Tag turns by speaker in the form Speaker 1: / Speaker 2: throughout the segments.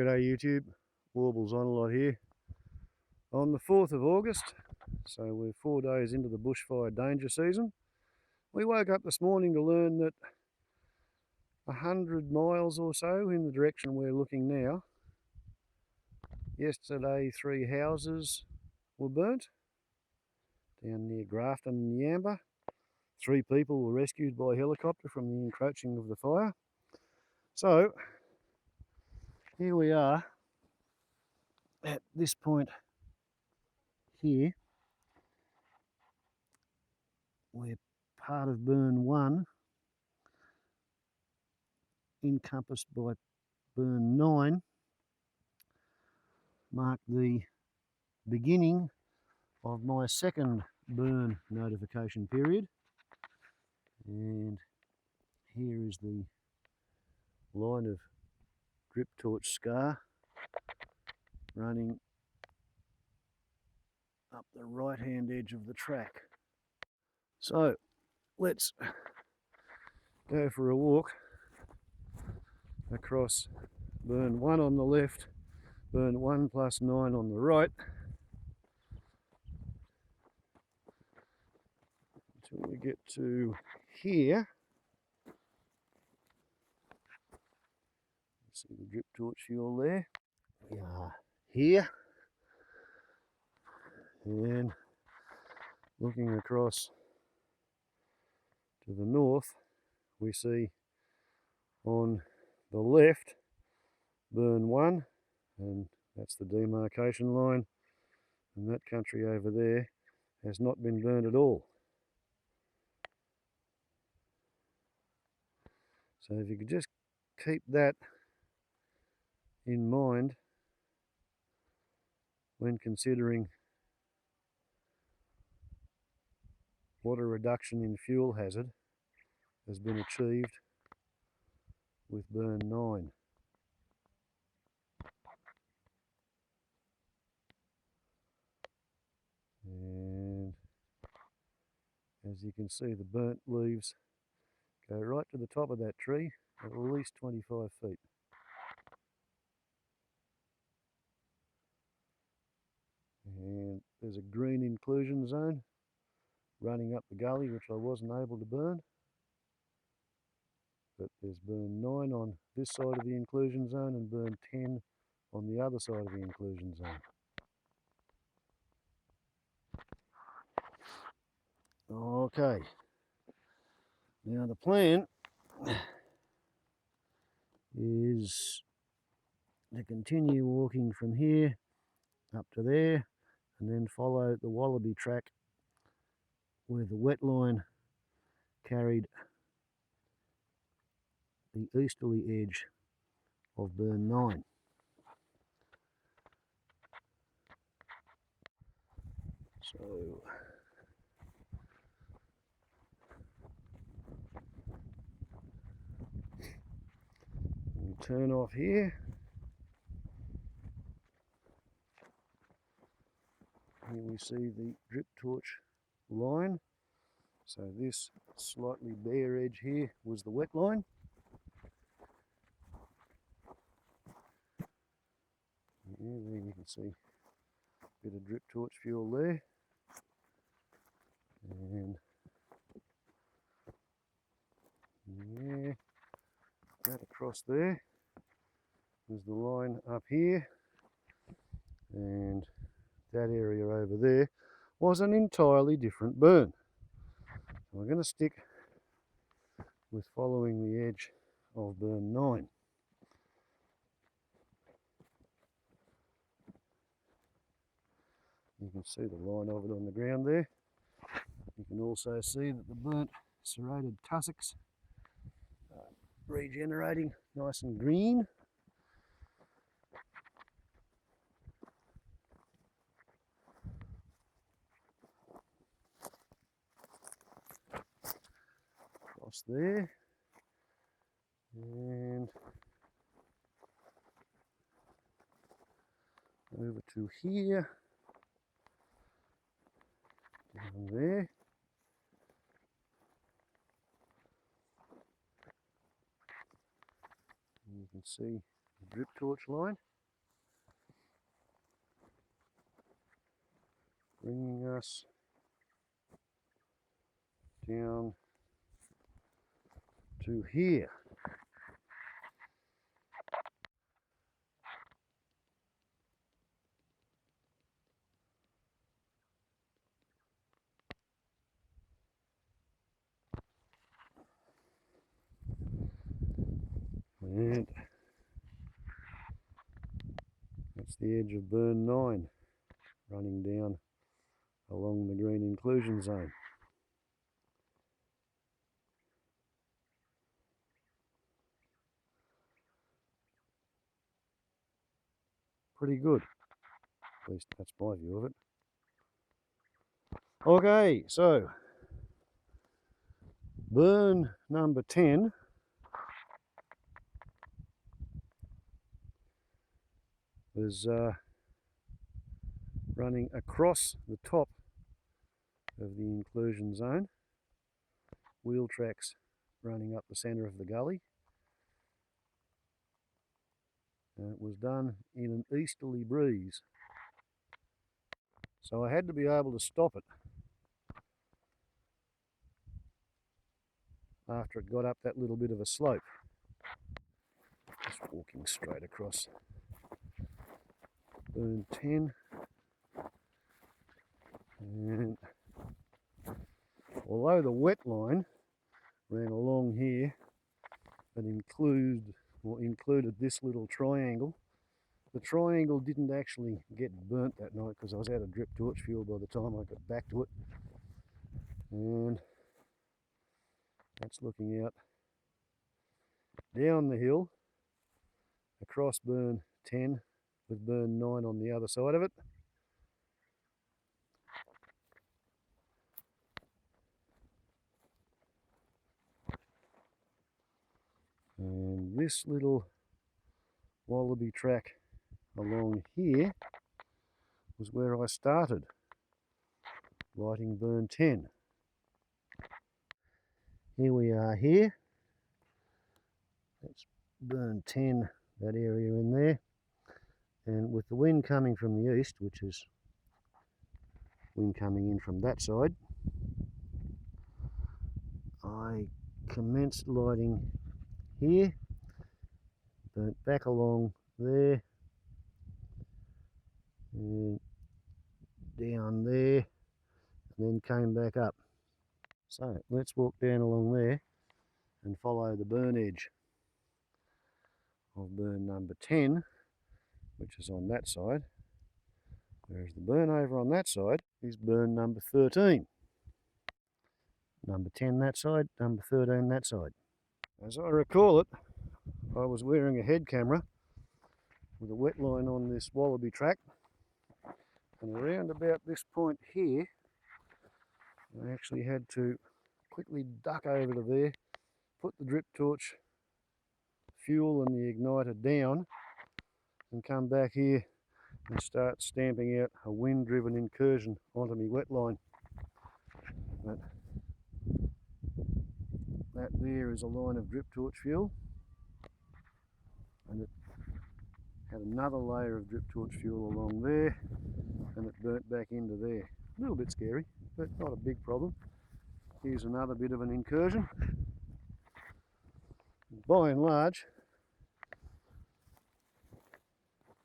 Speaker 1: G'day YouTube, Warbles on a lot here. On the 4th of August, so we're 4 days into the bushfire danger season. We woke up this morning to learn that 100 miles or so in the direction we're looking now, yesterday 3 houses were burnt down near Grafton and Yamba. 3 people were rescued by helicopter from the encroaching of the fire. So here we are at this point here. We're part of burn 1, encompassed by burn 9, marked the beginning of my second burn notification period. And here is the line of drip torch scar running up the right hand edge of the track. So let's go for a walk across burn 1 on the left, burn 1 plus 9 on the right, until we get to here. See the drip torch fuel there. We are here, and looking across to the north, we see on the left burn 1, and that's the demarcation line, and that country over there has not been burned at all. So if you could just keep that in mind when considering what a reduction in fuel hazard has been achieved with burn 9. And as you can see, the burnt leaves go right to the top of that tree at least 25 feet. And there's a green inclusion zone running up the gully, which I wasn't able to burn. But there's burn 9 on this side of the inclusion zone and burn 10 on the other side of the inclusion zone. Okay, now the plan is to continue walking from here up to there and then follow the wallaby track where the wet line carried the easterly edge of burn 9. So we turn off here. Here we see the drip torch line. So this slightly bare edge here was the wet line. Yeah, there you can see a bit of drip torch fuel there. And yeah, that across there was the line up here, and that area over there was an entirely different burn. So we're going to stick with following the edge of burn 9. You can see the line of it on the ground there. You can also see that the burnt serrated tussocks are regenerating nice and green. Across there, and over to here, down there. You can see drip torch line, bringing us down to here. And that's the edge of burn 9 running down along the green inclusion zone. Pretty good, at least that's my view of it. Okay, so burn number 10 is running across the top of the inclusion zone, wheel tracks running up the centre of the gully. And it was done in an easterly breeze, so I had to be able to stop it after it got up that little bit of a slope. Just walking straight across burn 10, and although the wet line ran along here and included this little triangle, the triangle didn't actually get burnt that night because I was out of drip torch fuel by the time I got back to it. And that's looking out down the hill across burn 10 with burn 9 on the other side of it. And this little wallaby track along here was where I started lighting burn 10. Here we are here. That's burn 10, that area in there. And with the wind coming from the east, which is wind coming in from that side, I commenced lighting here, burnt back along there, and down there, and then came back up. So let's walk down along there and follow the burn edge of burn number 10, which is on that side, whereas the burn over on that side is burn number 13. Number 10 that side, number 13 that side. As I recall it, I was wearing a head camera with a wet line on this wallaby track, and around about this point here I actually had to quickly duck over to there, put the drip torch fuel and the igniter down, and come back here and start stamping out a wind-driven incursion onto my wet line. But that there is a line of drip torch fuel, and it had another layer of drip torch fuel along there, and it burnt back into there. A little bit scary, but not a big problem. Here's another bit of an incursion. By and large,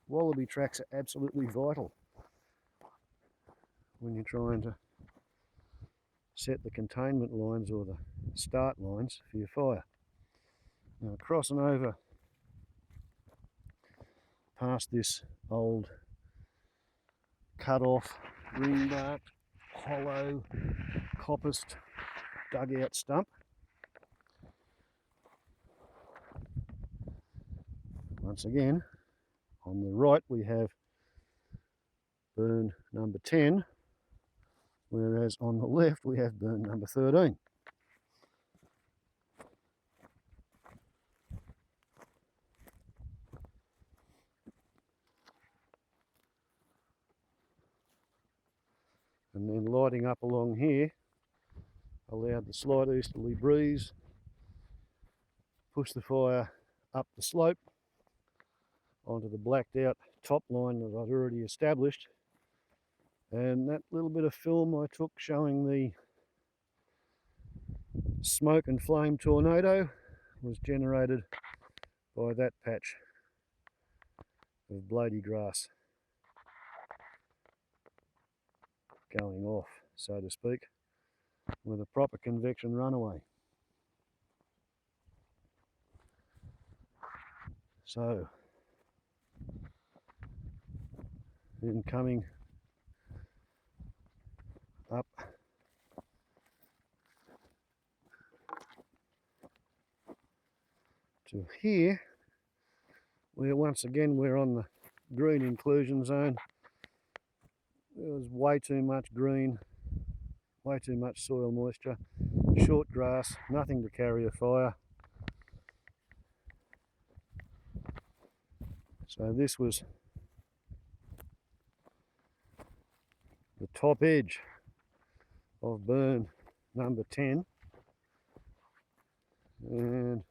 Speaker 1: wallaby tracks are absolutely vital when you're trying to set the containment lines or the start lines for your fire. Now, crossing over past this old cut off, ring barked, hollow, coppiced dugout stump. Once again, on the right we have burn number 10, whereas on the left we have burn number 13. And then lighting up along here allowed the slight easterly breeze push the fire up the slope onto the blacked out top line that I'd already established. And that little bit of film I took showing the smoke and flame tornado was generated by that patch of blady grass going off, so to speak, with a proper convection runaway. So, then coming up to here, where once again we're on the green inclusion zone. There was way too much green, way too much soil moisture, short grass, nothing to carry a fire. So this was the top edge of burn number 10, and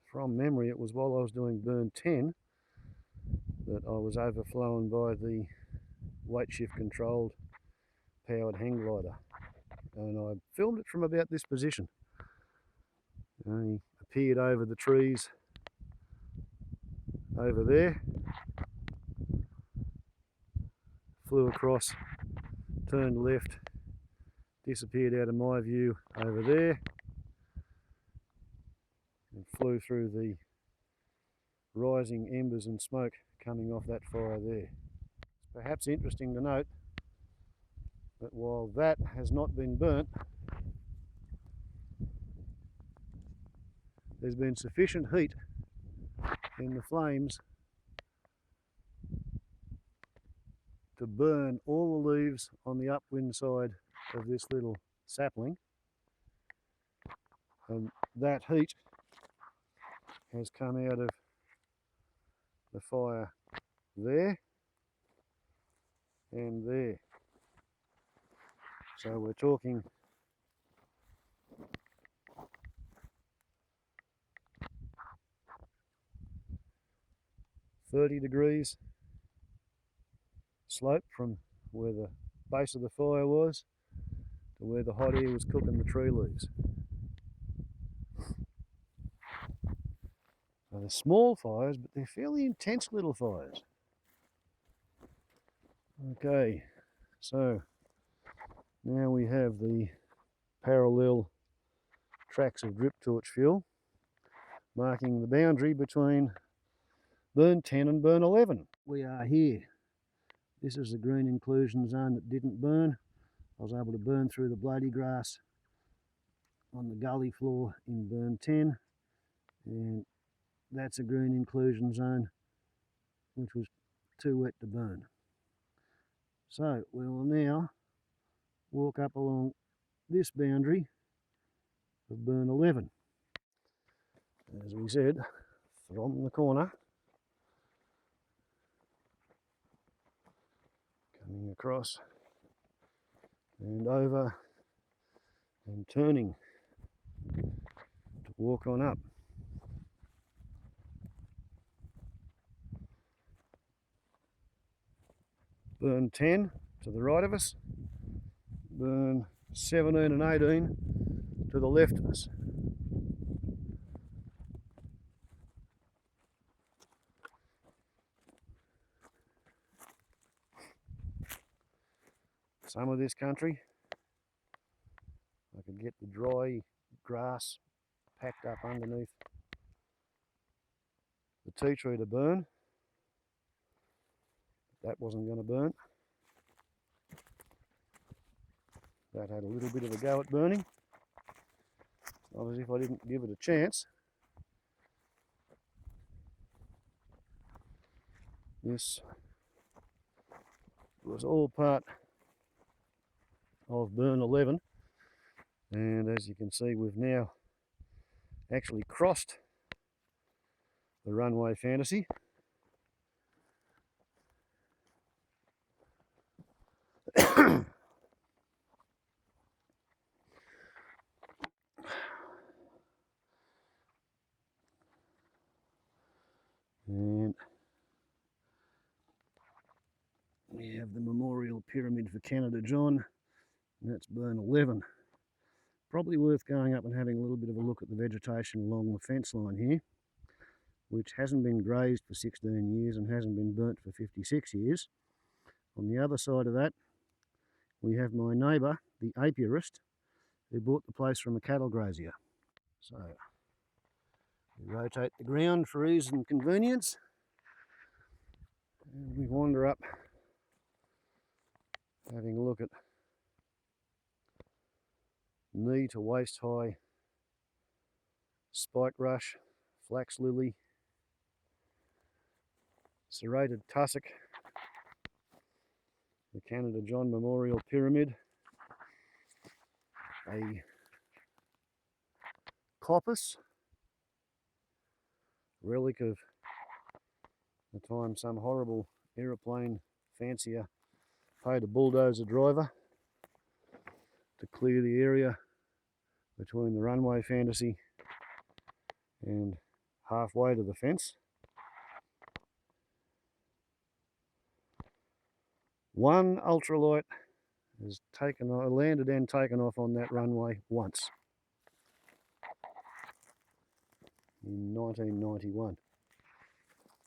Speaker 1: from memory it was while I was doing burn 10 that I was overflown by the weight shift controlled powered hang glider, and I filmed it from about this position. He appeared over the trees over there, flew across, turned left, disappeared out of my view over there, and flew through the rising embers and smoke coming off that fire there. It's perhaps interesting to note that while that has not been burnt, there's been sufficient heat in the flames to burn all the leaves on the upwind side of this little sapling, and that heat has come out of the fire there and there. So we're talking 30 degrees slope from where the base of the fire was to where the hot air was cooking the tree leaves. So they're small fires, but they're fairly intense little fires. Okay, so now we have the parallel tracks of drip torch fuel marking the boundary between burn 10 and burn 11. We are here. This is the green inclusion zone that didn't burn. I was able to burn through the bloody grass on the gully floor in burn 10, and that's a green inclusion zone which was too wet to burn. So we will now walk up along this boundary of burn 11. As we said, from the corner, coming across and over and turning to walk on up. Burn 10 to the right of us, burn 17 and 18 to the left of us. Some of this country, I could get the dry grass packed up underneath the tea tree to burn. That wasn't going to burn. That had a little bit of a go at burning. Not as if I didn't give it a chance. This was all part of burn 11, and as you can see, we've now actually crossed the runway fantasy. And we have the memorial pyramid for Canada John, and that's burn 11. Probably worth going up and having a little bit of a look at the vegetation along the fence line here, which hasn't been grazed for 16 years and hasn't been burnt for 56 years. On the other side of that, we have my neighbour, the apiarist, who bought the place from a cattle grazier. So we rotate the ground for ease and convenience, and we wander up, having a look at knee to waist high spike rush, flax lily, serrated tussock, the Canada John Memorial Pyramid, a coppice, relic of the time some horrible aeroplane fancier paid a bulldozer driver to clear the area between the runway fantasy and halfway to the fence. One ultralight has landed and taken off on that runway once in 1991.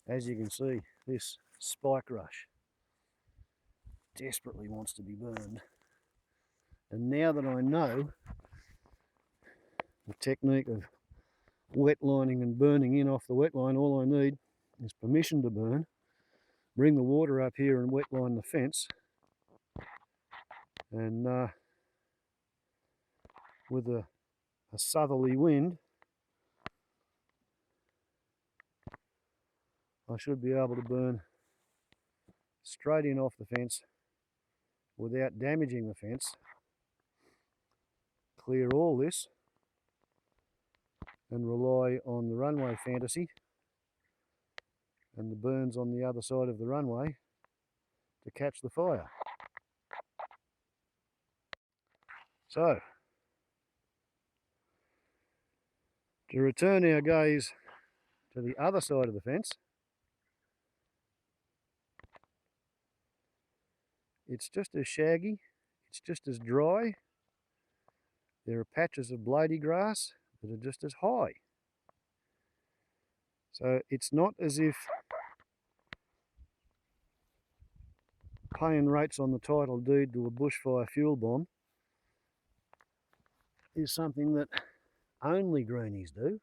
Speaker 1: As you can see, this spike rush desperately wants to be burned. And now that I know the technique of wetlining and burning in off the wetline, all I need is permission to burn, bring the water up here and wetline the fence, and with a southerly wind, I should be able to burn straight in off the fence without damaging the fence, clear all this, and rely on the runway fantasy and the burns on the other side of the runway to catch the fire. So, to return our gaze to the other side of the fence, it's just as shaggy, it's just as dry. There are patches of blady grass that are just as high. So it's not as if paying rates on the title deed to a bushfire fuel bomb is something that only greenies do.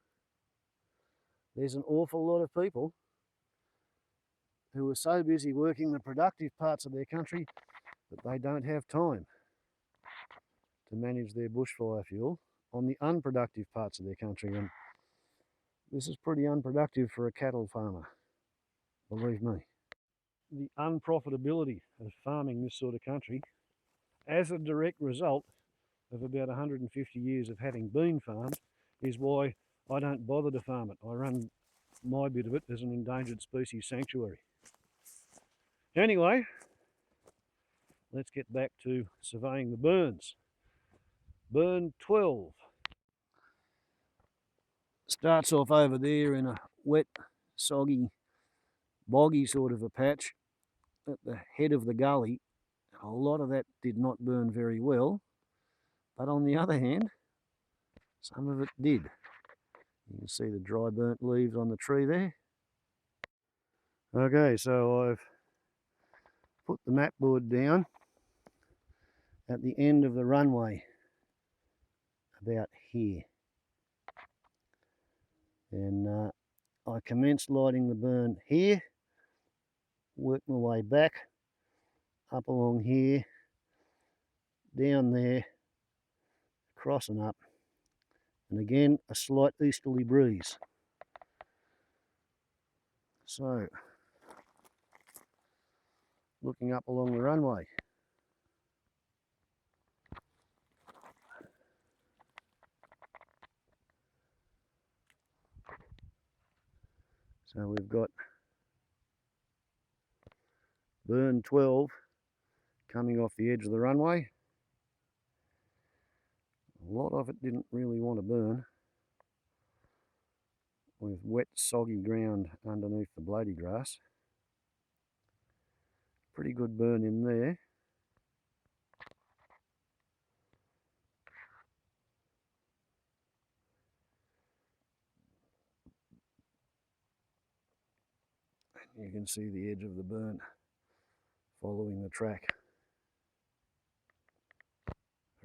Speaker 1: There's an awful lot of people who are so busy working the productive parts of their country that they don't have time to manage their bushfire fuel on the unproductive parts of their country. And this is pretty unproductive for a cattle farmer, believe me. The unprofitability of farming this sort of country, as a direct result of about 150 years of having been farmed, is why I don't bother to farm it. I run my bit of it as an endangered species sanctuary. Anyway, let's get back to surveying the burns. Burn 12 starts off over there in a wet, soggy, boggy sort of a patch at the head of the gully. A lot of that did not burn very well, but on the other hand, some of it did. You can see the dry burnt leaves on the tree there. Okay, so I've put the map board down at the end of the runway, about here. And I commenced lighting the burn here, worked my way back, up along here, down there, across and up, and again a slight easterly breeze. So, looking up along the runway. So we've got burn 12 coming off the edge of the runway. A lot of it didn't really want to burn. with wet soggy ground underneath the bloody grass. Pretty good burn in there. You can see the edge of the burn following the track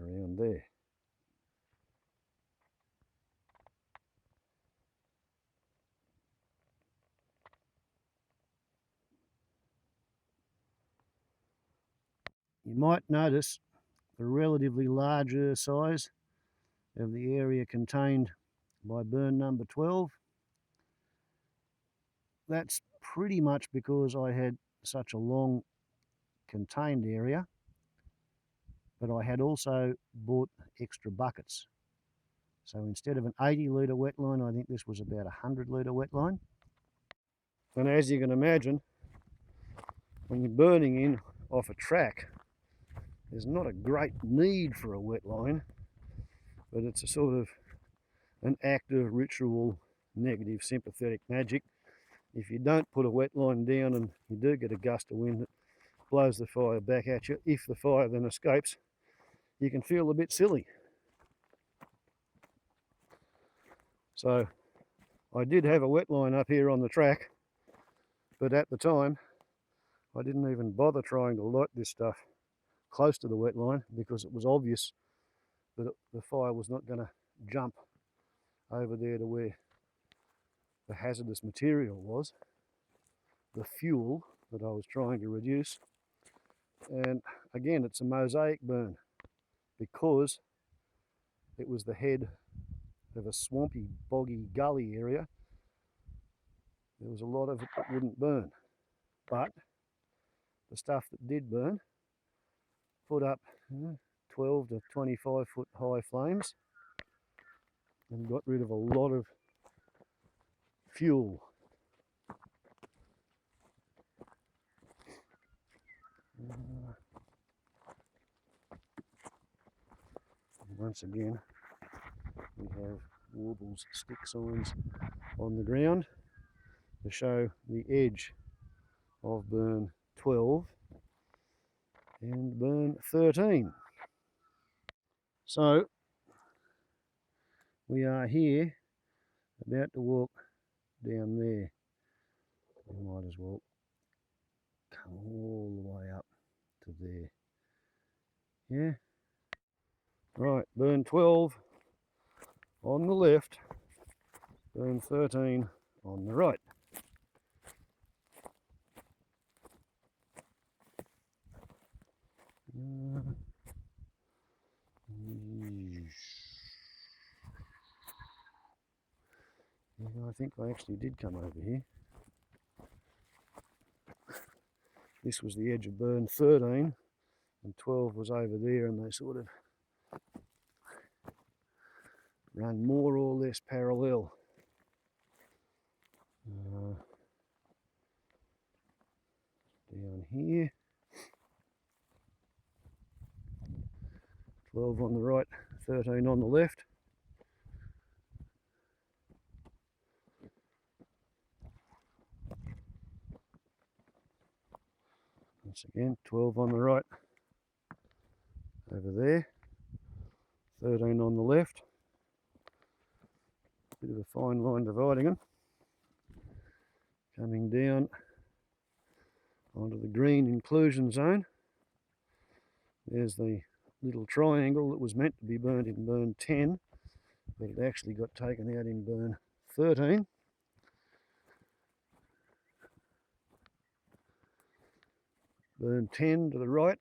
Speaker 1: around there. You might notice the relatively larger size of the area contained by burn number 12. That's pretty much because I had such a long contained area, but I had also bought extra buckets. So instead of an 80 litre wet line, I think this was about a 100 litre wet line. And as you can imagine, when you're burning in off a track, there's not a great need for a wet line, but it's a sort of an active ritual negative sympathetic magic. If you don't put a wet line down and you do get a gust of wind that blows the fire back at you, if the fire then escapes, you can feel a bit silly. So I did have a wet line up here on the track, but at the time I didn't even bother trying to light this stuff close to the wet line because it was obvious that the fire was not going to jump over there to where the hazardous material was, the fuel that I was trying to reduce. And again, it's a mosaic burn because it was the head of a swampy, boggy gully area. There was a lot of it that wouldn't burn, but the stuff that did burn put up 12 to 25 foot high flames and got rid of a lot of fuel. Once again, we have Warble's stick signs on the ground to show the edge of burn 12 and burn 13. So we are here about to walk down there. We might as well come all the way up to there. Yeah. Right, burn 12 on the left, burn 13 on the right. I think I actually did come over here. This was the edge of burn 13 and 12 was over there, and they sort of run more or less parallel. Down here, 12 on the right, 13 on the left. Once again, 12 on the right, over there, 13 on the left. Bit of a fine line dividing them. Coming down onto the green inclusion zone. There's the little triangle that was meant to be burnt in burn 10, but it actually got taken out in burn 13. Burn 10 to the right,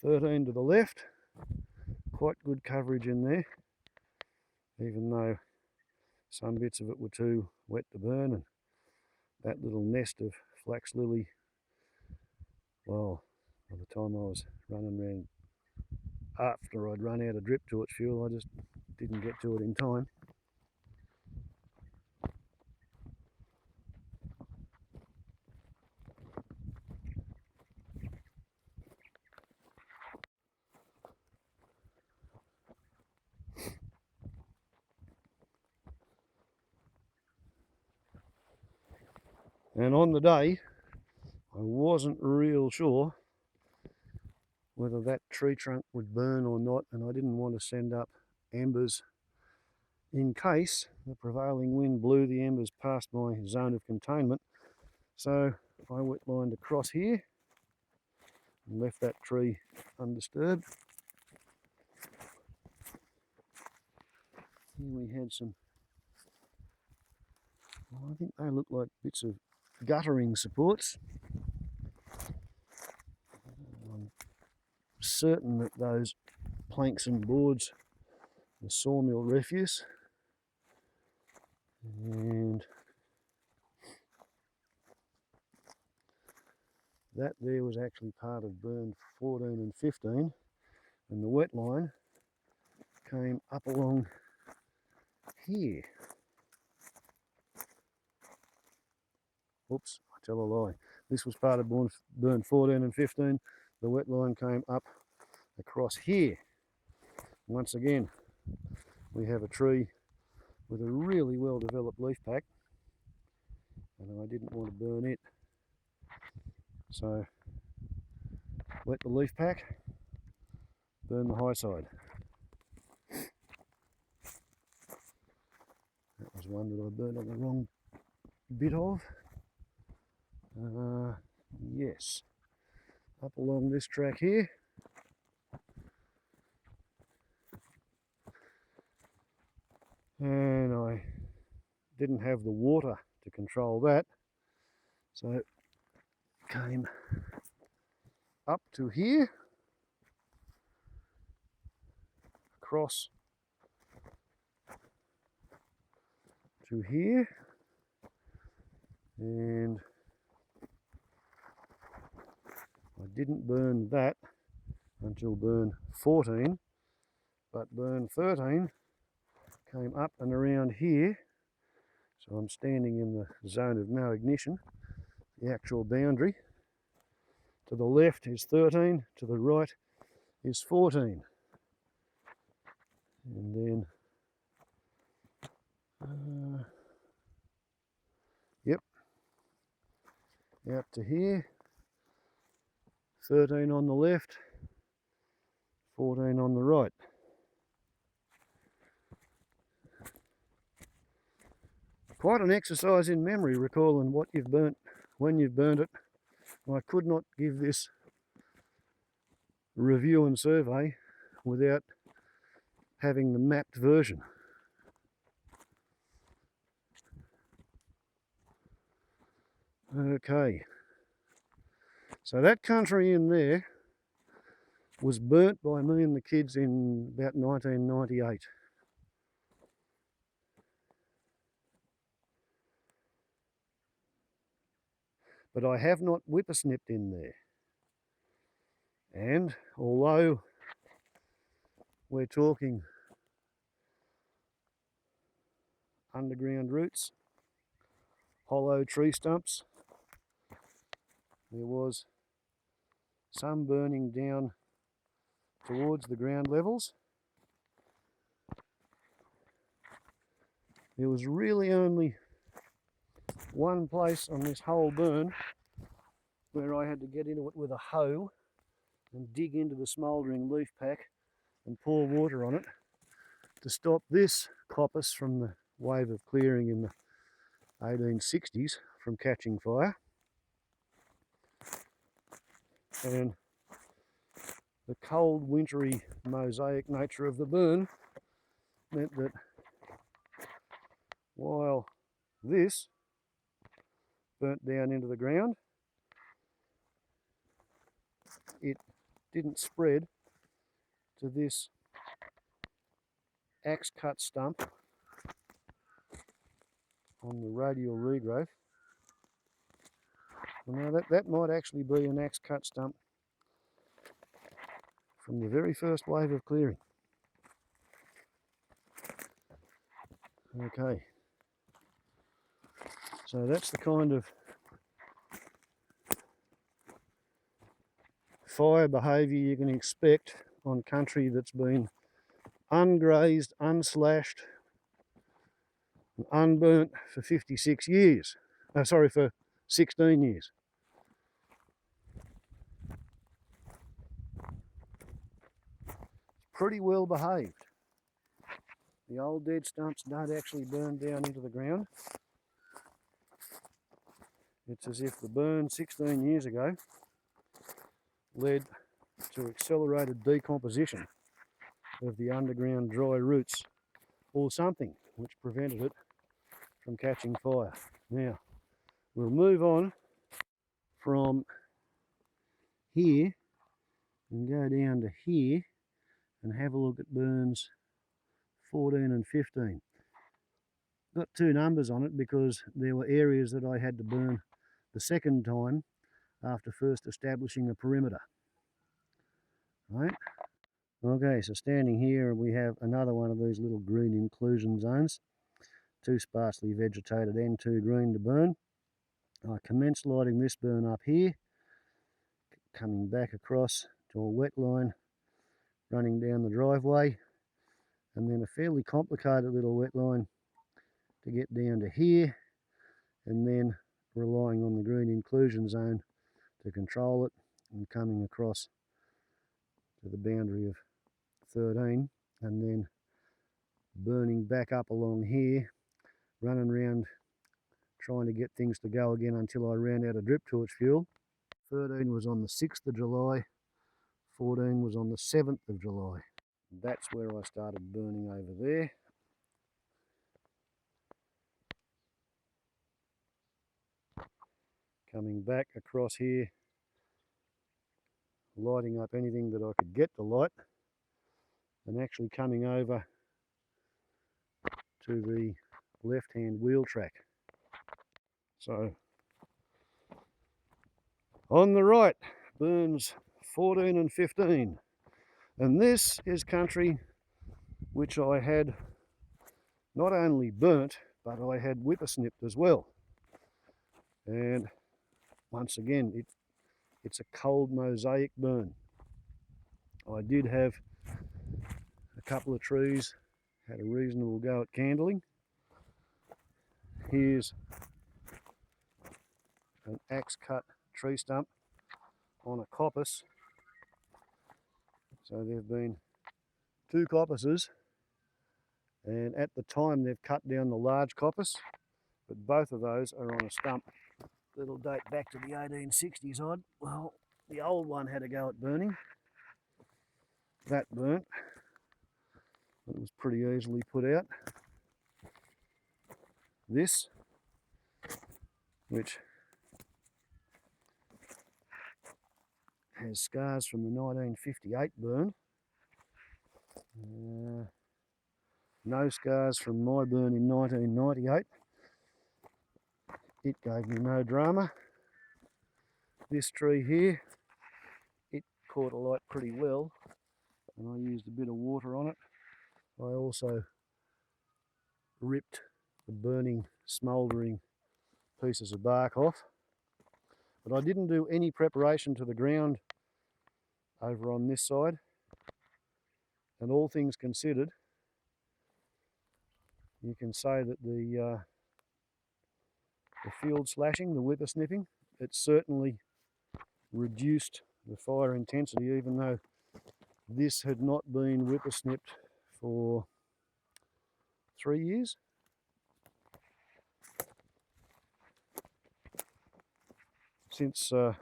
Speaker 1: 13 to the left. Quite good coverage in there, even though some bits of it were too wet to burn, and that little nest of flax lily, well, by the time I was running around after I'd run out of drip torch fuel, I just didn't get to it in time. And on the day, I wasn't real sure whether that tree trunk would burn or not, and I didn't want to send up embers in case the prevailing wind blew the embers past my zone of containment. So I wetlined across here and left that tree undisturbed. Here we had some, well, I think they look like bits of guttering supports. I'm certain that those planks and boards are sawmill refuse. And that there was actually part of burn 14 and 15, and the wet line came up along here. Oops, I tell a lie. This was part of burn 14 and 15. The wet line came up across here. Once again, we have a tree with a really well developed leaf pack, and I didn't want to burn it. So wet the leaf pack, burn the high side. That was one that I burned on the wrong bit of. Yes, up along this track here. And I didn't have the water to control that, so it came up to here, across to here, and I didn't burn that until burn 14, but burn 13 came up and around here. So I'm standing in the zone of no ignition, the actual boundary. To the left is 13, to the right is 14. And then, yep, out to here, 13 on the left, 14 on the right. Quite an exercise in memory, recalling what you've burnt, when you've burnt it. I could not give this review and survey without having the mapped version. Okay, so that country in there was burnt by me and the kids in about 1998. But I have not whippersnipped in there. And although we're talking underground roots, hollow tree stumps, there was some burning down towards the ground levels. There was really only one place on this whole burn where I had to get into it with a hoe and dig into the smouldering leaf pack and pour water on it to stop this coppice from the wave of clearing in the 1860s from catching fire. And the cold, wintry, mosaic nature of the burn meant that while this burnt down into the ground, it didn't spread to this axe cut stump on the radial regrowth. Well, now that might actually be an axe cut stump from the very first wave of clearing. Okay, so that's the kind of fire behaviour you can expect on country that's been ungrazed, unslashed, and unburnt for 56 years. For 16 years. Pretty well behaved. The old dead stumps don't actually burn down into the ground. It's as if the burn 16 years ago led to accelerated decomposition of the underground dry roots or something which prevented it from catching fire. Now, we'll move on from here and go down to here and have a look at burns 14 and 15. Got two numbers on it because there were areas that I had to burn the second time after first establishing a perimeter. Right? Okay, so standing here we have another one of these little green inclusion zones, too sparsely vegetated and too green to burn. I commenced lighting this burn up here, coming back across to a wet line running down the driveway, and then a fairly complicated little wet line to get down to here, and then relying on the green inclusion zone to control it and coming across to the boundary of 13, and then burning back up along here, running around trying to get things to go again until I ran out of drip torch fuel. 13 was on the 6th of July, 14 was on the 7th of July. That's where I started burning over there. Coming back across here, lighting up anything that I could get to light, and actually coming over to the left-hand wheel track. So on the right, burns 14 and 15. And this is country which I had not only burnt, but I had whippersnipped as well. And once again, it's a cold mosaic burn. I did have a couple of trees, had a reasonable go at candling. Here's an axe cut tree stump on a coppice. So there have been two coppices, and at the time they've cut down the large coppice, but both of those are on a stump that'll date back to the 1860s odd. Well, the old one had a go at burning. That burnt. It was pretty easily put out. This, which has scars from the 1958 burn. No scars from my burn in 1998. It gave me no drama. This tree here, it caught alight pretty well, and I used a bit of water on it. I also ripped the burning, smouldering pieces of bark off, but I didn't do any preparation to the ground over on this side, and all things considered, you can say that the field slashing, the whippersnipping, it certainly reduced the fire intensity, even though this had not been whippersnipped for 3 years. Since I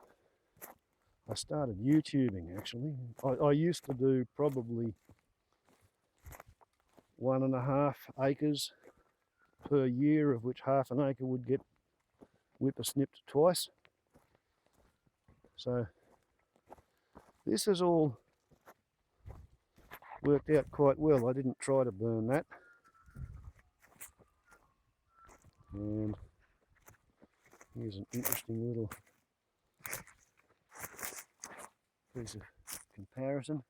Speaker 1: started YouTubing, actually. I used to do probably 1.5 acres per year, of which half an acre would get whippersnipped twice. So this has all worked out quite well. I didn't try to burn that. And here's an interesting little piece of comparison.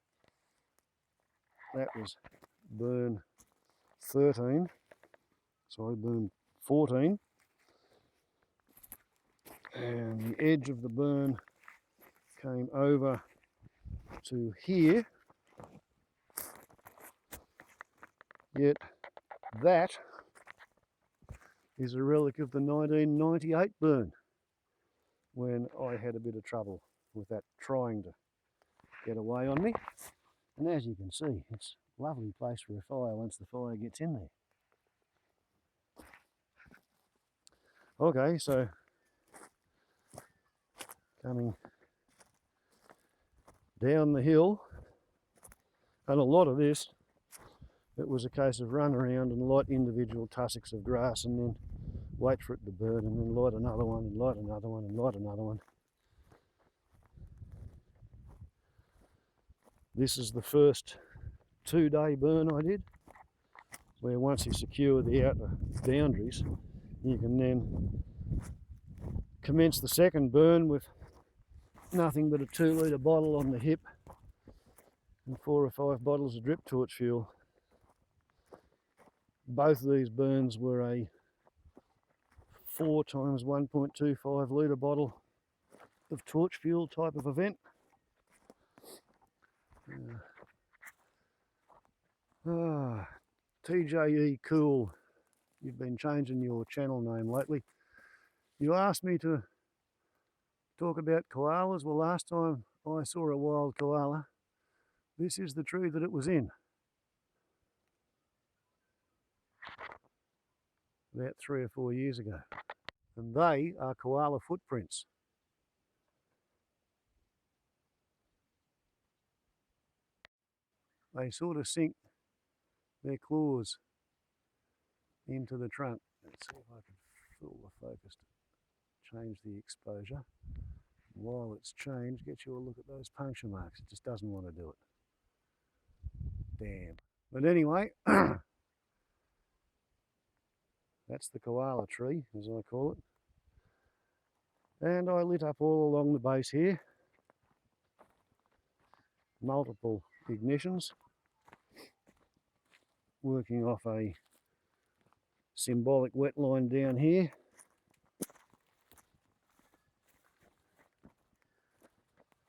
Speaker 1: That was burn 13, so I burned 14, and the edge of the burn came over to here, yet that is a relic of the 1998 burn. when I had a bit of trouble with that trying to get away on me. And as you can see, it's a lovely place for a fire once the fire gets in there. Okay, so coming down the hill, and a lot of this, it was a case of run around and light individual tussocks of grass and then wait for it to burn and then light another one and light another one and light another one. This is the first 2-day burn I did, where once you secure the outer boundaries, you can then commence the second burn with nothing but a 2-litre bottle on the hip and 4 or 5 bottles of drip torch fuel. Both of these burns were a 4 times 1.25 litre bottle of torch fuel type of event. TJE Cool, you've been changing your channel name lately. You asked me to talk about koalas. Well, last time I saw a wild koala, this is the tree that it was in. About 3 or 4 years ago. And they are koala footprints. They sort of sink their claws into the trunk. Let's see if I can fill the focus to change the exposure. While it's changed, get you a look at those puncture marks. It just doesn't want to do it. Damn. But anyway, that's the koala tree, as I call it. And I lit up all along the base here. Multiple ignitions. Working off a symbolic wet line down here.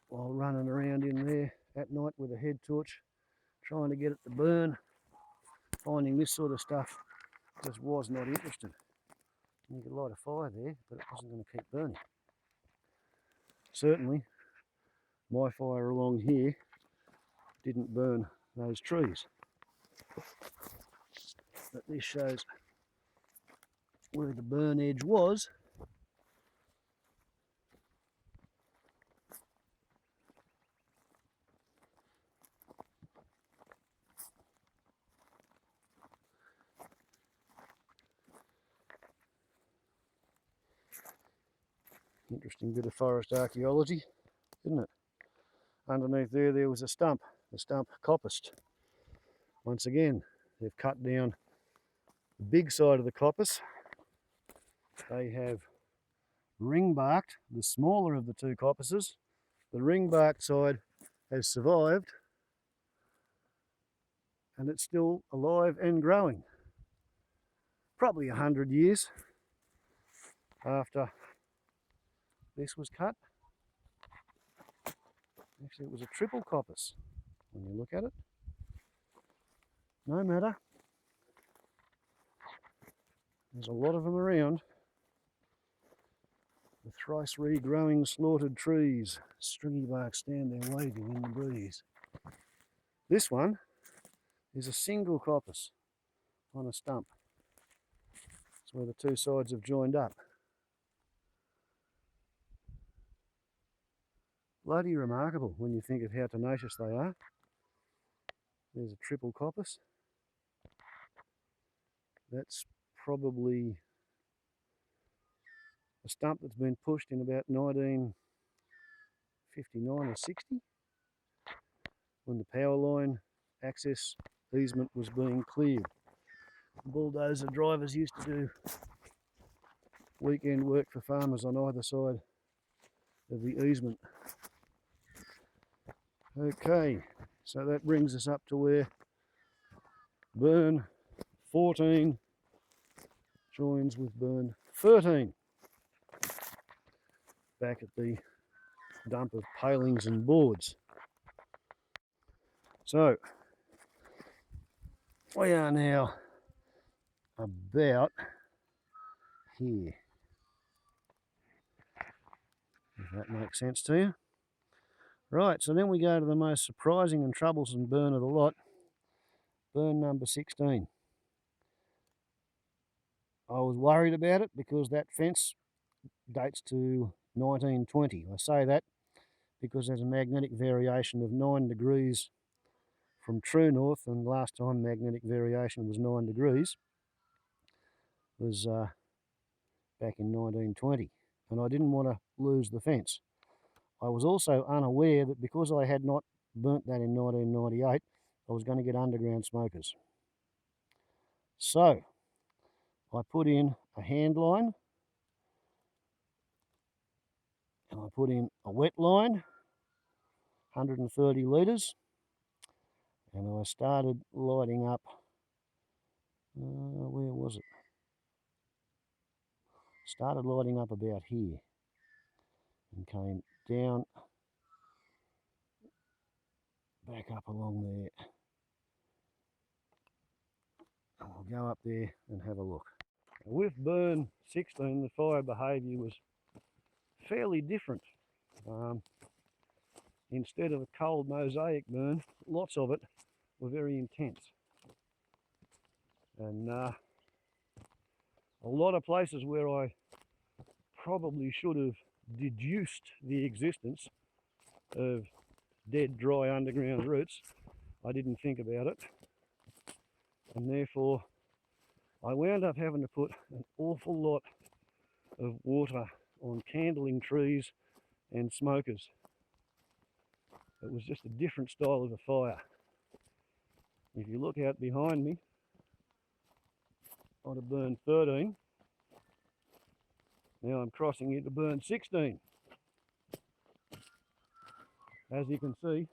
Speaker 1: While running around in there at night with a head torch, trying to get it to burn. Finding this sort of stuff just was not interested. You could light a fire there, but it wasn't going to keep burning. Certainly, my fire along here didn't burn those trees. But this shows where the burn edge was. Interesting bit of forest archaeology, isn't it? Underneath there was a stump, the stump coppiced. Once again, they've cut down the big side of the coppice. They have ring-barked the smaller of the two coppices. The ring-barked side has survived and it's still alive and growing. Probably 100 years after this was cut. Actually, it was a triple coppice when you look at it. No matter. There's a lot of them around. The thrice regrowing slaughtered trees. Stringy bark stand there waving in the breeze. This one is a single coppice on a stump. It's where the two sides have joined up. Bloody remarkable when you think of how tenacious they are. There's a triple coppice. That's probably a stump that's been pushed in about 1959 or 60, when the power line access easement was being cleared. Bulldozer drivers used to do weekend work for farmers on either side of the easement. Okay, so that brings us up to where burn 14 joins with burn 13. Back at the dump of palings and boards. So we are now about here. that makes sense to you. Right, so then we go to the most surprising and troublesome burn of the lot, burn number 16. I was worried about it because that fence dates to 1920. I say that because there's a magnetic variation of 9 degrees from true north, and last time magnetic variation was 9 degrees was back in 1920, and I didn't want to lose the fence. I was also unaware that because I had not burnt that in 1998, I was going to get underground smokers. So I put in a hand line, and I put in a wet line, 130 litres, and I started lighting up, where was it? Started lighting up about here and came down, back up along there. And we'll go up there and have a look. With burn 16, the fire behaviour was fairly different. Instead of a cold mosaic burn, lots of it were very intense. And a lot of places where I probably should have deduced the existence of dead, dry underground roots, I didn't think about it. And therefore, I wound up having to put an awful lot of water on candling trees and smokers. It was just a different style of a fire. If you look out behind me, I'd have burned 13. Now I'm crossing into burn 16. As you can see,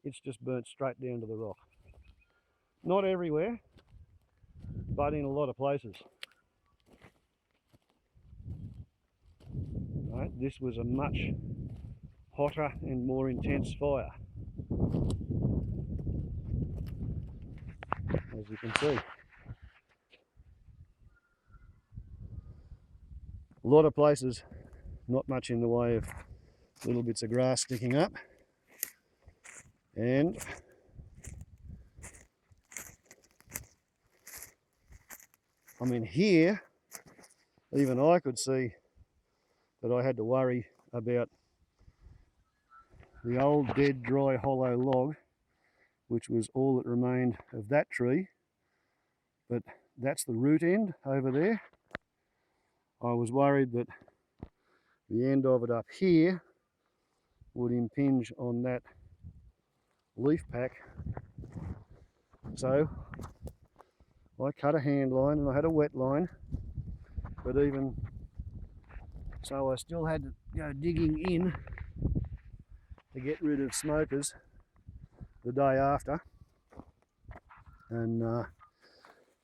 Speaker 1: it's just burnt straight down to the rock. Not everywhere, but in a lot of places. Right, this was a much hotter and more intense fire, as you can see. A lot of places, not much in the way of little bits of grass sticking up, and I mean here, even I could see that I had to worry about the old dead dry hollow log, which was all that remained of that tree, but that's the root end over there. I was worried that the end of it up here would impinge on that leaf pack, so I cut a hand line and I had a wet line, but even so I still had to go digging in to get rid of smokers the day after, and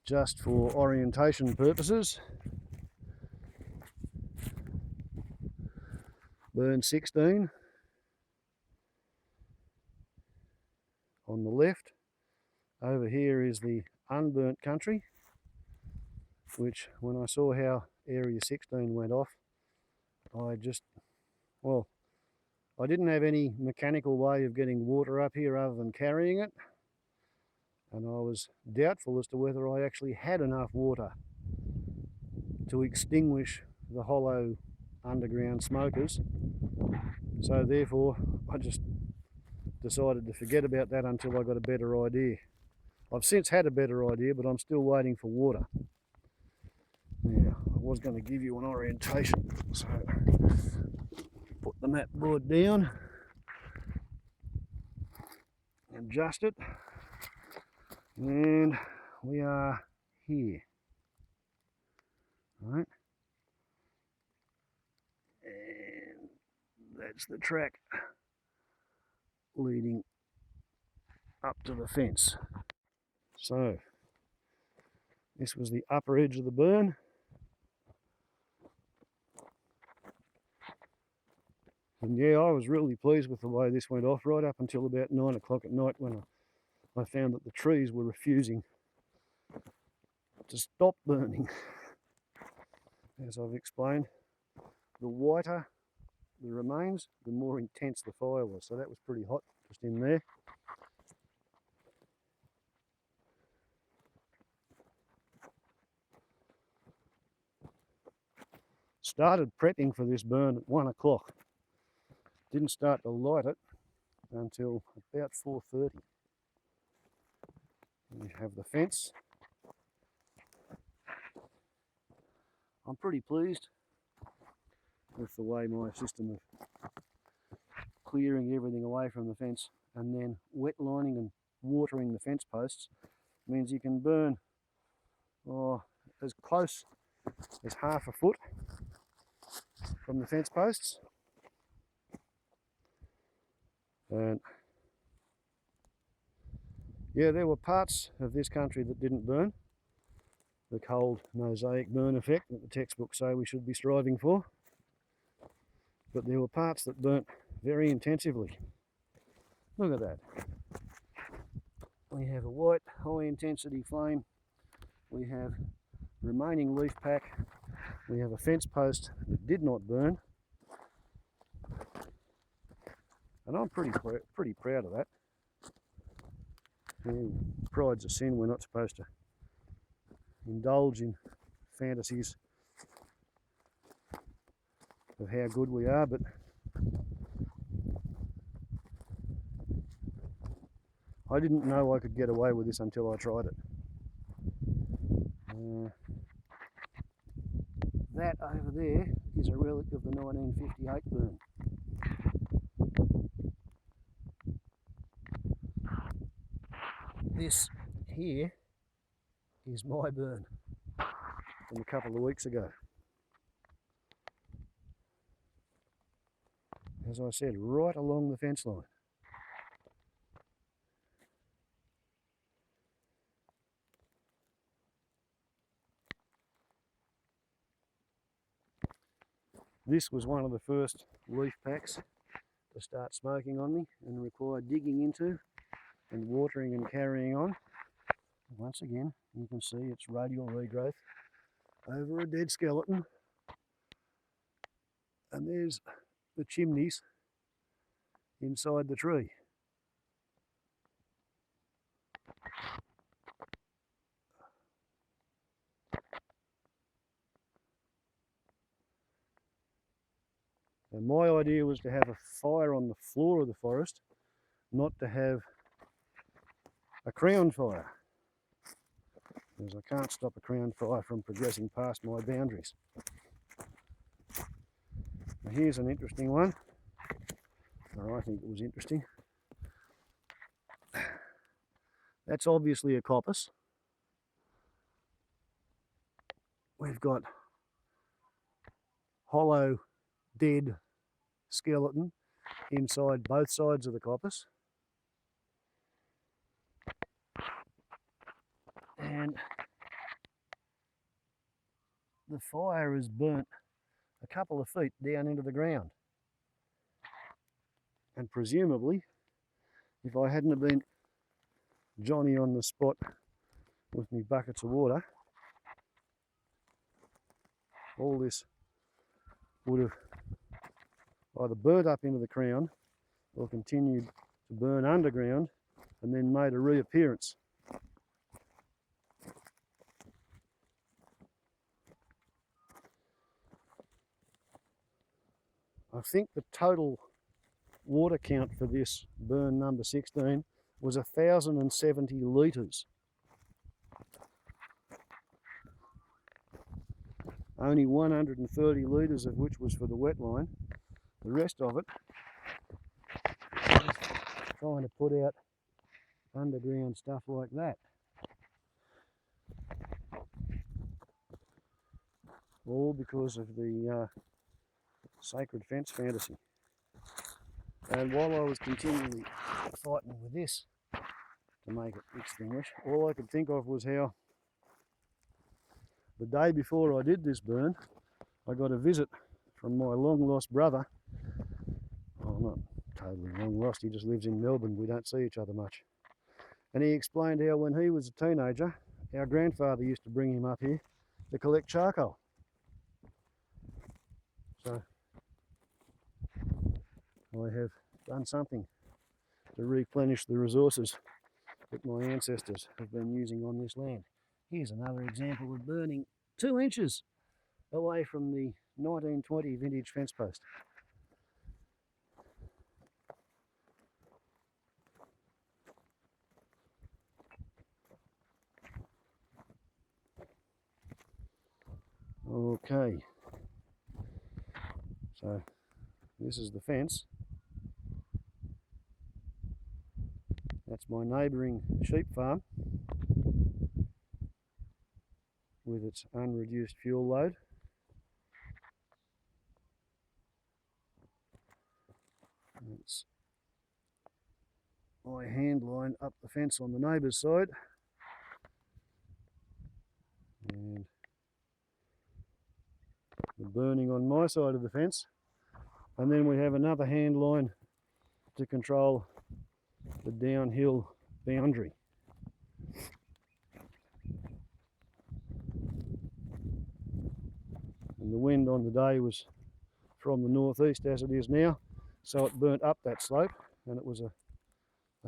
Speaker 1: just for orientation purposes, burn 16 on the left. Over here is the unburnt country, which when I saw how area 16 went off, I didn't have any mechanical way of getting water up here other than carrying it, and I was doubtful as to whether I actually had enough water to extinguish the hollow underground smokers. So therefore I just decided to forget about that until I got a better idea. I've since had a better idea, but I'm still waiting for water. Now, I was going to give you an orientation, so put the mat board down, adjust it, and we are here. Right, and that's the track leading up to the fence. So this was the upper edge of the burn. And yeah, I was really pleased with the way this went off right up until about 9 o'clock at night, when I found that the trees were refusing to stop burning. As I've explained, the whiter the remains, the more intense the fire was. So that was pretty hot just in there. Started prepping for this burn at 1 o'clock. Didn't start to light it until about 4:30. We have the fence. I'm pretty pleased with the way my system of clearing everything away from the fence and then wet lining and watering the fence posts means you can burn as close as half a foot from the fence posts. And yeah, there were parts of this country that didn't burn. The cold mosaic burn effect that the textbooks say we should be striving for. But there were parts that burnt very intensively. Look at that. We have a white high intensity flame. We have remaining leaf pack. We have a fence post that did not burn. And I'm pretty proud of that. Pride's a sin. We're not supposed to indulge in fantasies of how good we are, but I didn't know I could get away with this until I tried it. That over there is a relic of the 1958 burn. This here is my burn from a couple of weeks ago. As I said, right along the fence line. This was one of the first leaf packs to start smoking on me and required digging into and watering and carrying on. Once again, you can see it's radial regrowth over a dead skeleton. And there's the chimneys inside the tree. And my idea was to have a fire on the floor of the forest, not to have a crown fire, because I can't stop a crown fire from progressing past my boundaries. Now here's an interesting one, or I think it was interesting. That's obviously a coppice. We've got hollow, dead skeleton inside both sides of the coppice. And the fire has burnt a couple of feet down into the ground. And presumably, if I hadn't have been Johnny on the spot with me buckets of water, all this would have either burnt up into the ground or continued to burn underground and then made a reappearance. I think the total water count for this burn number 16 was 1,070 litres. Only 130 litres of which was for the wet line. The rest of it was trying to put out underground stuff like that. All because of the sacred fence fantasy. And while I was continually fighting with this to make it extinguish, all I could think of was how the day before I did this burn, I got a visit from my long lost brother. Oh, not totally long lost, he just lives in Melbourne, we don't see each other much. And he explained how when he was a teenager, our grandfather used to bring him up here to collect charcoal. So I have done something to replenish the resources that my ancestors have been using on this land. Here's another example of burning 2 inches away from the 1920 vintage fence post. Okay, so this is the fence. That's my neighbouring sheep farm with its unreduced fuel load. That's my hand line up the fence on the neighbour's side. And the burning on my side of the fence. And then we have another hand line to control the downhill boundary. And the wind on the day was from the northeast as it is now, so it burnt up that slope, and it was a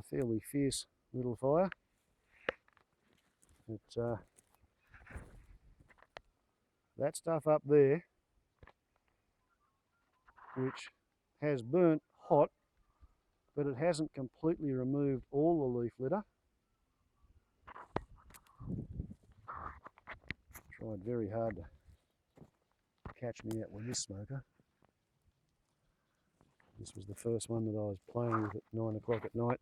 Speaker 1: fairly fierce little fire. That stuff up there, which has burnt hot, but it hasn't completely removed all the leaf litter. Tried very hard to catch me out with this smoker. This was the first one that I was playing with at 9 o'clock at night.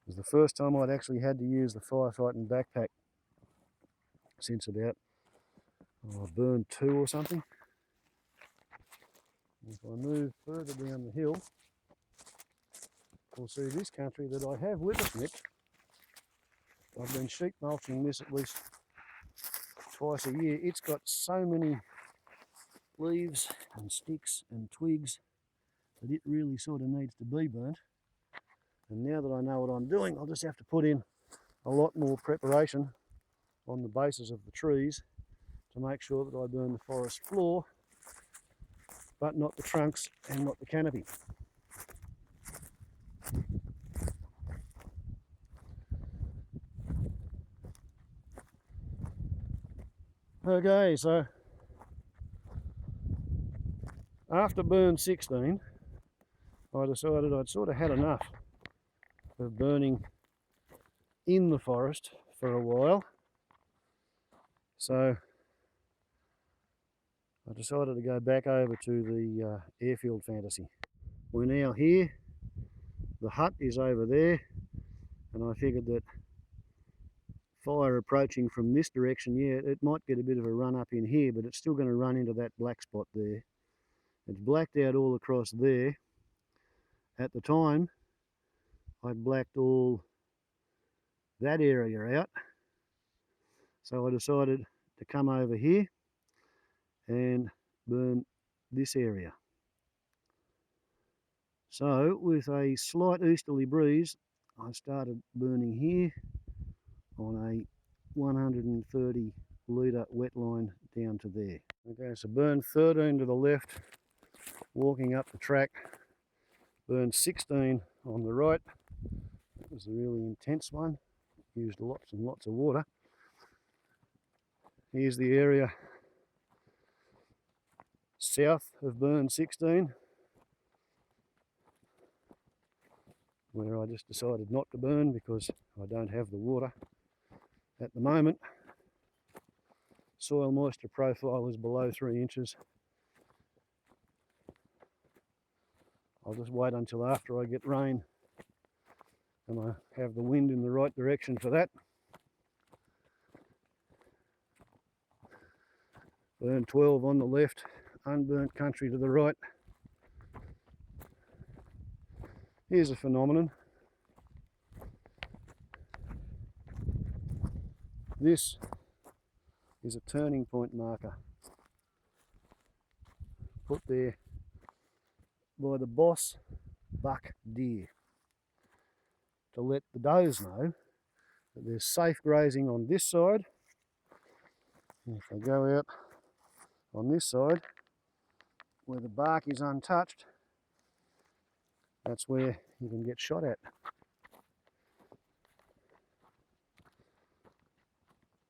Speaker 1: It was the first time I'd actually had to use the firefighting backpack since about, I burned 2 or something. If I move further down the hill, we'll see this country that I have witnessed. I've been sheep mulching this at least twice a year. It's got so many leaves and sticks and twigs that it really sort of needs to be burnt. And now that I know what I'm doing, I'll just have to put in a lot more preparation on the bases of the trees to make sure that I burn the forest floor, but not the trunks and not the canopy. Okay, so after burn 16, I decided I'd sort of had enough of burning in the forest for a while. So I decided to go back over to the airfield fantasy. We're now here, the hut is over there, and I figured that fire approaching from this direction, yeah, it might get a bit of a run up in here, but it's still going to run into that black spot there. It's blacked out all across there. At the time, I blacked all that area out, so I decided to come over here and burn this area. So with a slight easterly breeze, I started burning here on a 130 litre wet line down to there. Okay, so burn 13 to the left, walking up the track, burn 16 on the right. That was a really intense one, used lots and lots of water. Here's the area south of burn 16, where I just decided not to burn because I don't have the water at the moment. Soil moisture profile is below 3 inches. I'll just wait until after I get rain and I have the wind in the right direction for that. Burn 12 on the left, unburnt country to the right. Here's a phenomenon. This is a turning point marker put there by the boss buck deer to let the does know that there's safe grazing on this side. And if I go out on this side, where the bark is untouched, that's where you can get shot at.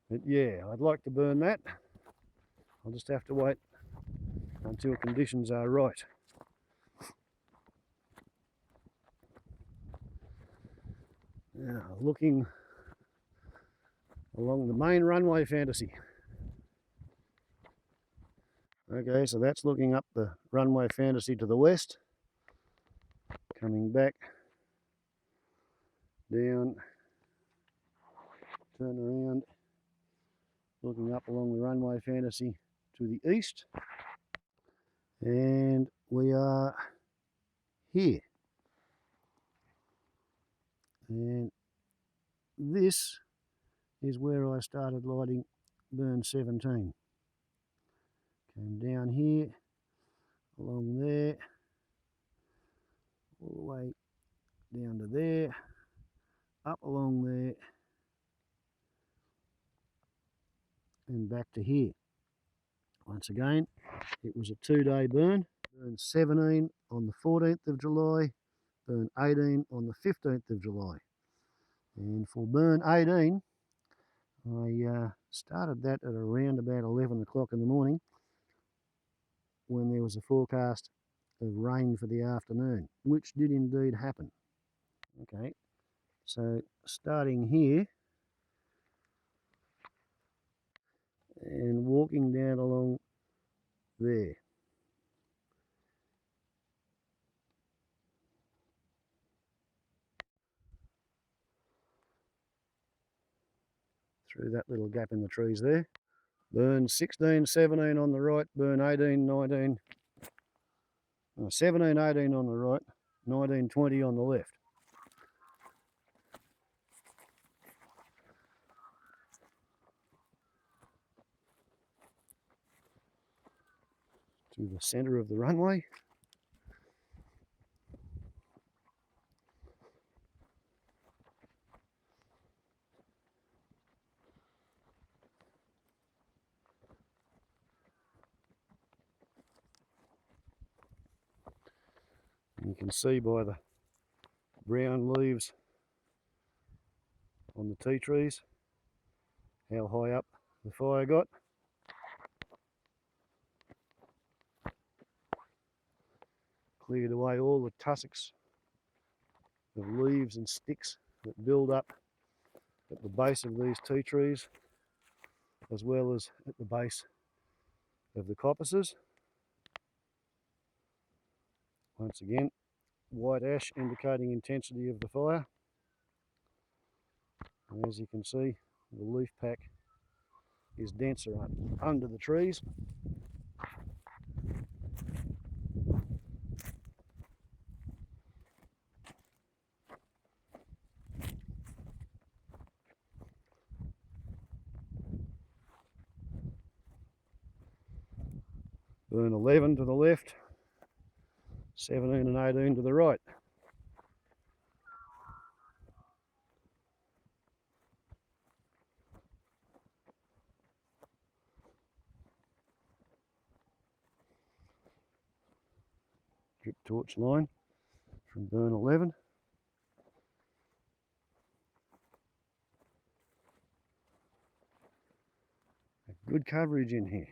Speaker 1: But yeah, I'd like to burn that. I'll just have to wait until conditions are right. Now, looking along the main runway fantasy. Okay, so that's looking up the runway fantasy to the west, coming back down, turn around, looking up along the runway fantasy to the east, and we are here. And this is where I started lighting burn 17. Came down here, along there, all the way down to there, up along there, and back to here. Once again, it was a 2-day burn. Burn 17 on the 14th of July, burn 18 on the 15th of July. And for burn 18, I started that at around about 11 o'clock in the morning, when there was a forecast of rain for the afternoon, which did indeed happen. Okay, so starting here and walking down along there. Through that little gap in the trees there. Burn 16, 17 on the right, burn 18, 19, 17, 18 on the right, 19, 20 on the left. To the centre of the runway. And you can see by the brown leaves on the tea trees how high up the fire got. Cleared away all the tussocks of leaves and sticks that build up at the base of these tea trees, as well as at the base of the coppices. Once again, white ash indicating intensity of the fire. And as you can see, the leaf pack is denser under the trees. Burn 11 to the left, 17 and 18 to the right. Drip torch line from burn 11. Good coverage in here.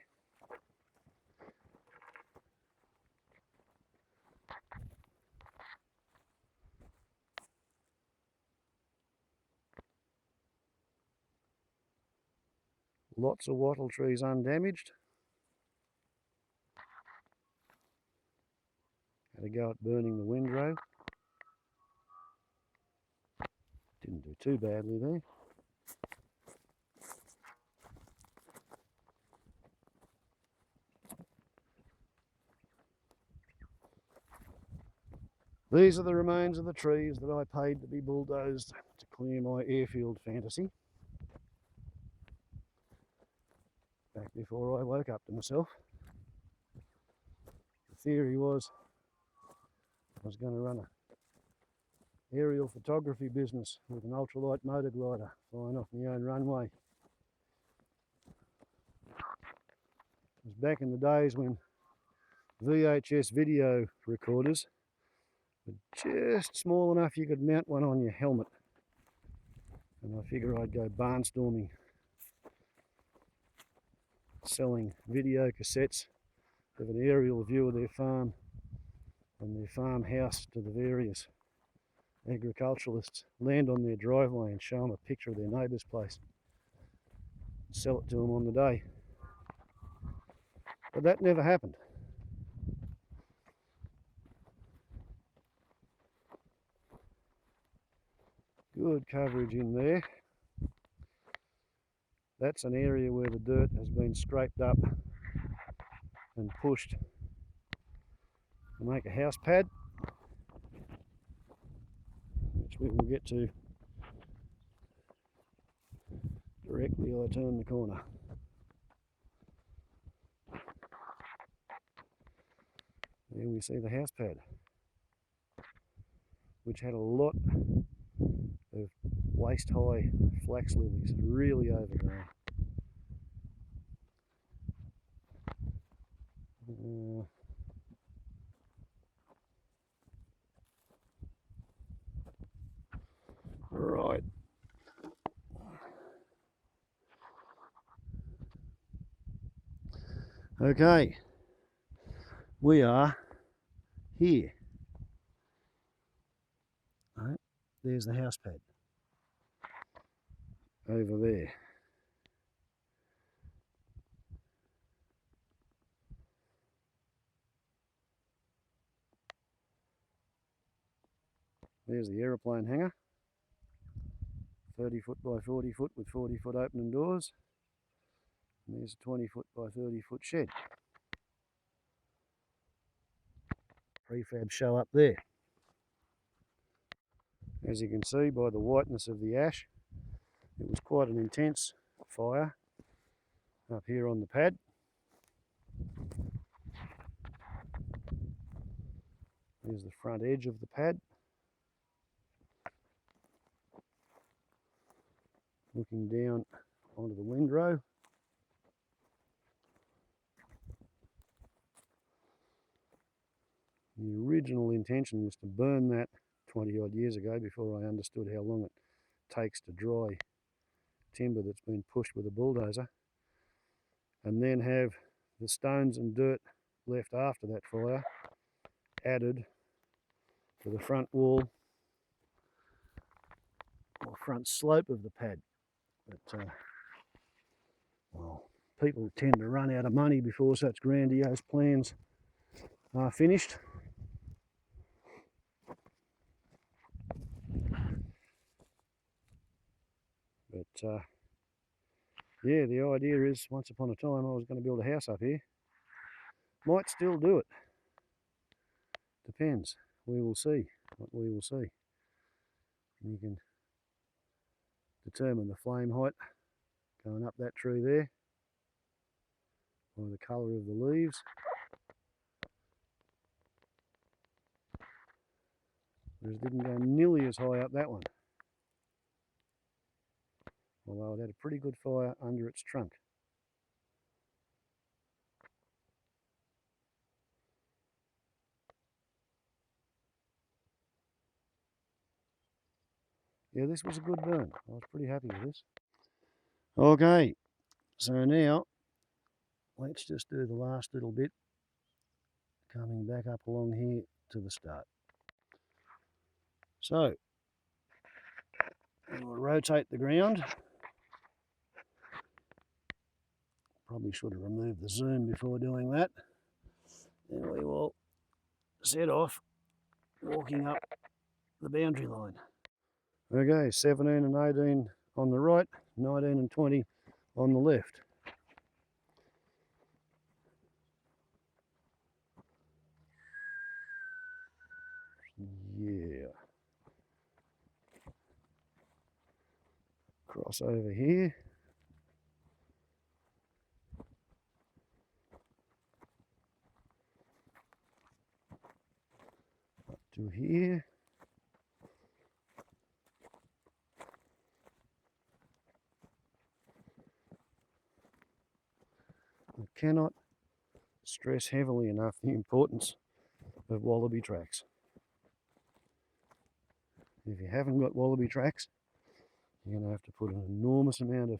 Speaker 1: Lots of wattle trees undamaged. Had a go at burning the windrow. Didn't do too badly there. These are the remains of the trees that I paid to be bulldozed to clear my airfield fantasy. Back before I woke up to myself. The theory was I was going to run a aerial photography business with an ultralight motor glider flying off my own runway. It was back in the days when VHS video recorders, but just small enough you could mount one on your helmet. And I figure I'd go barnstorming, selling video cassettes of an aerial view of their farm and their farmhouse to the various agriculturalists, land on their driveway and show them a picture of their neighbour's place, sell it to them on the day. But that never happened. Good coverage in there. That's an area where the dirt has been scraped up and pushed to make a house pad, which we will get to directly I turn the corner. There we see the house pad, which had a lot of waist-high flax lilies, really overgrown. Right. Okay, we are here. Right, there's the house pad over there. There's the aeroplane hangar, 30 foot by 40 foot with 40 foot opening doors. And there's a 20 foot by 30 foot shed. Prefab show up there. As you can see by the whiteness of the ash, it was quite an intense fire up here on the pad. There's the front edge of the pad. Looking down onto the windrow. The original intention was to burn that 20 odd years ago, before I understood how long it takes to dry timber that's been pushed with a bulldozer, and then have the stones and dirt left after that fire added to the front wall or front slope of the pad. But well, people tend to run out of money before such grandiose plans are finished. But yeah, the idea is, once upon a time I was going to build a house up here. Might still do it. Depends. We will see what we will see. You can determine the flame height going up that tree there, or the colour of the leaves. Whereas it didn't go nearly as high up that one, although it had a pretty good fire under its trunk. Yeah, this was a good burn. I was pretty happy with this. Okay, so now let's just do the last little bit, coming back up along here to the start. So we'll rotate the ground. Probably should have removed the zoom before doing that. And we will set off walking up the boundary line. Okay, 17 and 18 on the right, 19 and 20 on the left. Yeah. Cross over here. Up to here. I cannot stress heavily enough the importance of wallaby tracks. If you haven't got wallaby tracks, you're going to have to put an enormous amount of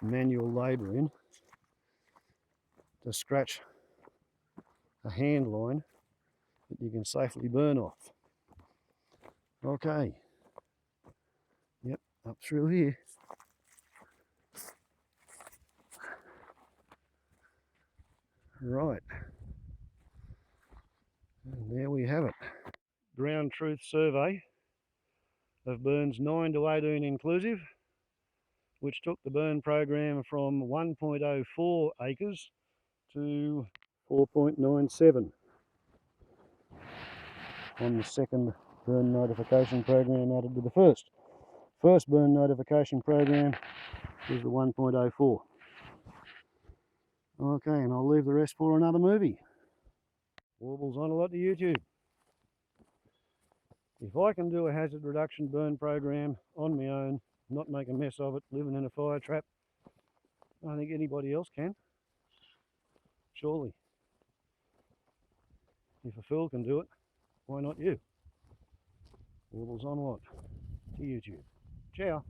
Speaker 1: manual labour in to scratch a hand line that you can safely burn off. Okay, yep, up through here. Right, and there we have it. Ground truth survey of burns 9 to 18 inclusive, which took the burn program from 1.04 acres to 4.97 on the second burn notification program added to the first. First burn notification program was the 1.04. Okay, and I'll leave the rest for another movie. Warbles on a lot to YouTube. If I can do a hazard reduction burn program on my own, not make a mess of it, living in a fire trap, I think anybody else can. Surely. If a fool can do it, why not you? Warbles on a lot to YouTube. Ciao.